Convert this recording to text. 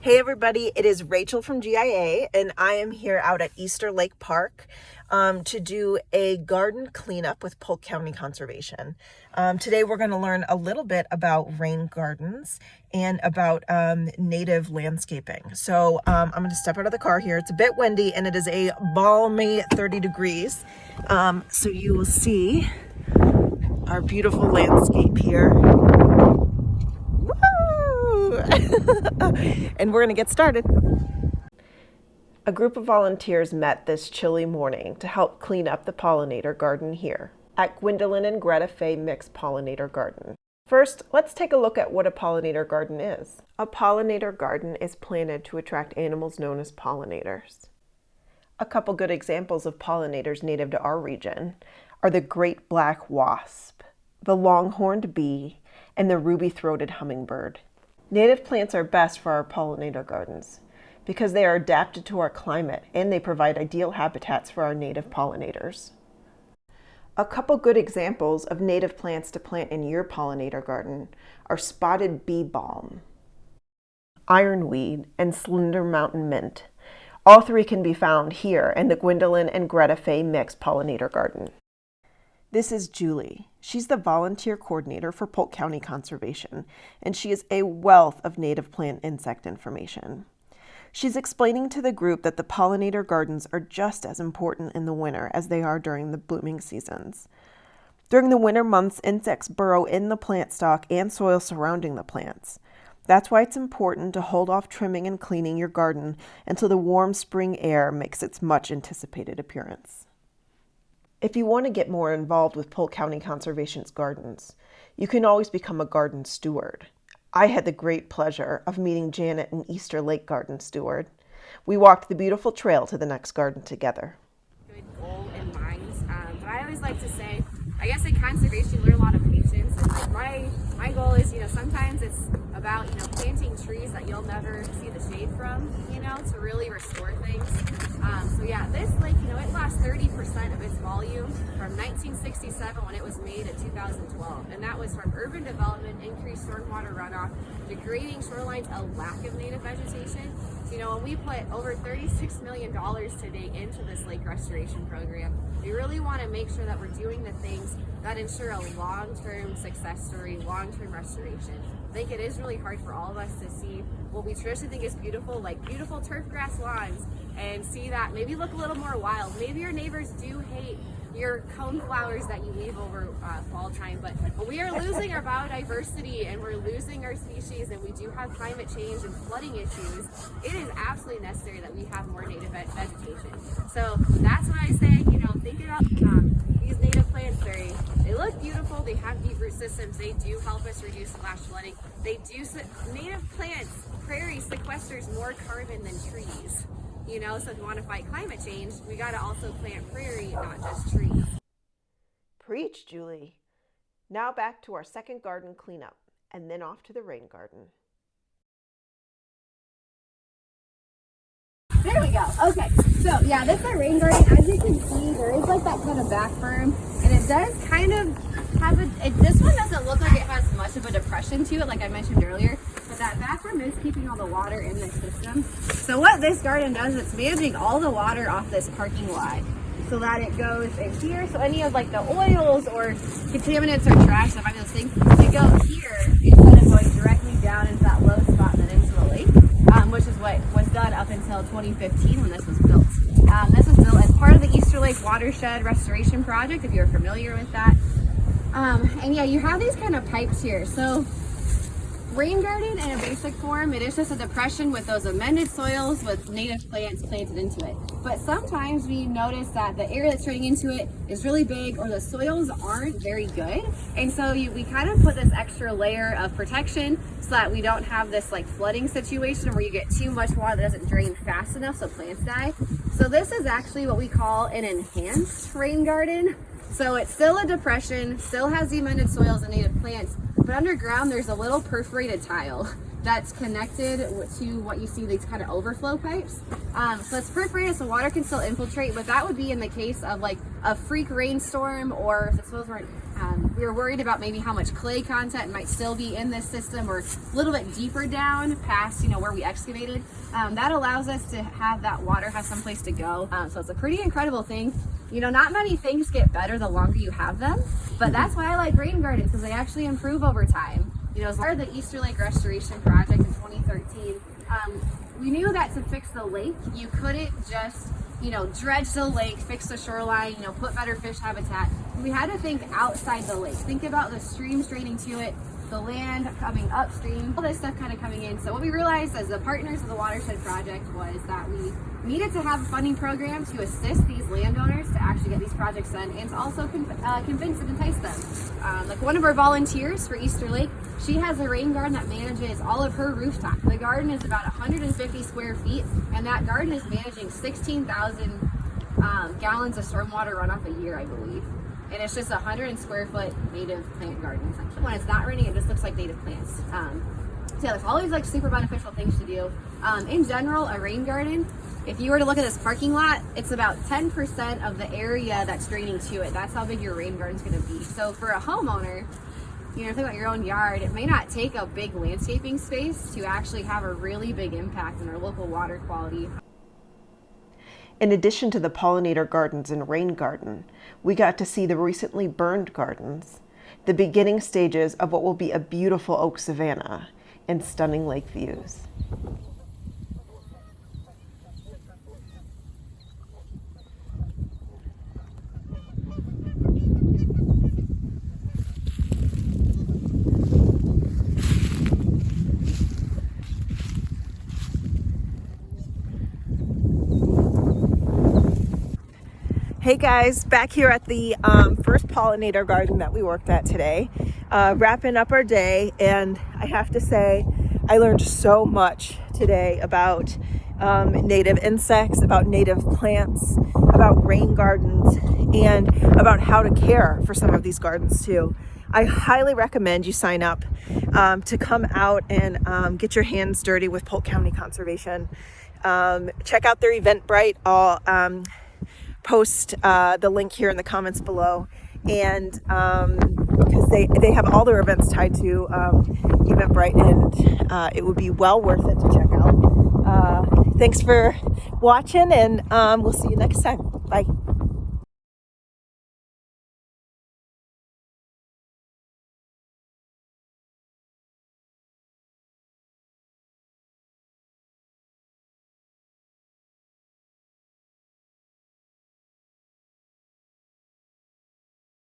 Hey everybody, it is Rachel from GIA and I am here out at Easter Lake Park to do a garden cleanup with Polk County Conservation. Today we're going to learn a little bit about rain gardens and about native landscaping. So I'm going to step out of the car here. It's a bit windy and it is a balmy 30 degrees. So you will see our beautiful landscape here. And we're going to get started. A group of volunteers met this chilly morning to help clean up the pollinator garden here at Gwendolyn and Greta Fay Mixed Pollinator Garden. First, let's take a look at what a pollinator garden is. A pollinator garden is planted to attract animals known as pollinators. A couple good examples of pollinators native to our region are the great black wasp, the longhorned bee, and the ruby-throated hummingbird. Native plants are best for our pollinator gardens because they are adapted to our climate and they provide ideal habitats for our native pollinators. A couple good examples of native plants to plant in your pollinator garden are spotted bee balm, ironweed, and slender mountain mint. All three can be found here in the Gwendolyn and Greta Fay Mixed Pollinator Garden. This is Julie. She's the volunteer coordinator for Polk County Conservation, and she is a wealth of native plant insect information. She's explaining to the group that the pollinator gardens are just as important in the winter as they are during the blooming seasons. During the winter months, insects burrow in the plant stock and soil surrounding the plants. That's why it's important to hold off trimming and cleaning your garden until the warm spring air makes its much anticipated appearance. If you want to get more involved with Polk County Conservation's gardens, you can always become a garden steward. I had the great pleasure of meeting Janet in Easter Lake Garden Steward. We walked the beautiful trail to the next garden together. Good goal in mind, but I always like to say, I guess in conservation you learn a lot of patience. And like my goal is, sometimes it's about planting trees that you'll never see the shade from, to really restore things. So yeah, this lake, it lost 30% of its volume from 1967 when it was made to 2012, and that was from urban development, increased stormwater runoff, degrading shorelines, a lack of native vegetation. So, when we put over $36 million today into this lake restoration program, we really want to make sure that we're doing the things that ensure a long-term success story, long-term restoration. I think it is really hard for all of us to see what we traditionally think is beautiful, like beautiful turf grass lawns, and see that maybe look a little more wild. Maybe your neighbors do hate your cone flowers that you leave over fall time, but we are losing our biodiversity and we're losing our species, and we do have climate change and flooding issues. It is absolutely necessary that we have more native vegetation. So that's why I say, think about these native plants. They look beautiful, they have deep root systems, they do help us reduce flash flooding. Native plants, prairie sequesters more carbon than trees. So if you want to fight climate change, we got to also plant prairie, not just trees. Preach, Julie. Now back to our second garden cleanup, and then off to the rain garden. There we go. Okay, so yeah, this is our rain garden. As you can see, there is like that kind of back berm, and it does kind of have this one doesn't look like it has much of a depression to it, like I mentioned earlier. But that back berm is keeping all the water in the system. So what this garden does, it's managing all the water off this parking lot so that it goes in here. So any of like the oils or contaminants or trash, that might be those things, they go here instead of going directly down into that low spot and then into the lake, which is what was done up until 2015 when this was built. This was built as part of the Easter Lake Watershed Restoration Project, if you're familiar with that. And yeah, you have these kind of pipes here. So rain garden in a basic form, it is just a depression with those amended soils with native plants planted into it. But sometimes we notice that the area that's draining into it is really big, or the soils aren't very good. And so we kind of put this extra layer of protection so that we don't have this like flooding situation where you get too much water that doesn't drain fast enough so plants die. So this is actually what we call an enhanced rain garden. So it's still a depression, still has the amended soils and native plants, but underground there's a little perforated tile that's connected to what you see, these kind of overflow pipes. So it's perforated so water can still infiltrate, but that would be in the case of like a freak rainstorm, or if the soils weren't we were worried about maybe how much clay content might still be in this system, or a little bit deeper down past, you know, where we excavated. That allows us to have that water have someplace to go. So it's a pretty incredible thing. You know, not many things get better the longer you have them, but that's why I like rain gardens, because they actually improve over time. You know, as part of the Easter Lake Restoration Project in 2013, we knew that to fix the lake, you couldn't just, you know, dredge the lake, fix the shoreline, you know, put better fish habitat. We had to think outside the lake. Think about the streams draining to it, the land coming upstream, all this stuff kind of coming in. So what we realized as the partners of the Watershed Project was that we needed to have a funding program to assist these landowners to actually get these projects done, and to also convince and entice them. Like one of our volunteers for Easter Lake, she has a rain garden that manages all of her rooftop. The garden is about 150 square feet, and that garden is managing 16,000 gallons of stormwater runoff a year, I believe. And it's just a 100 square foot native plant garden, essentially. When it's not raining, it just looks like native plants. So yeah, there's always like super beneficial things to do. In general, a rain garden, if you were to look at this parking lot, it's about 10% of the area that's draining to it. That's how big your rain garden's gonna be. So for a homeowner, you know, think about your own yard, it may not take a big landscaping space to actually have a really big impact on our local water quality. In addition to the pollinator gardens and rain garden, we got to see the recently burned gardens, the beginning stages of what will be a beautiful oak savanna and stunning lake views. Hey guys, back here at the first pollinator garden that we worked at today, wrapping up our day, and I have to say I learned so much today about native insects, about native plants, about rain gardens, and about how to care for some of these gardens too. I highly recommend you sign up to come out and get your hands dirty with Polk County Conservation. Check out their Eventbrite. I'll post the link here in the comments below, and because they have all their events tied to Eventbrite, and it would be well worth it to check out. Thanks for watching, and we'll see you next time. Bye.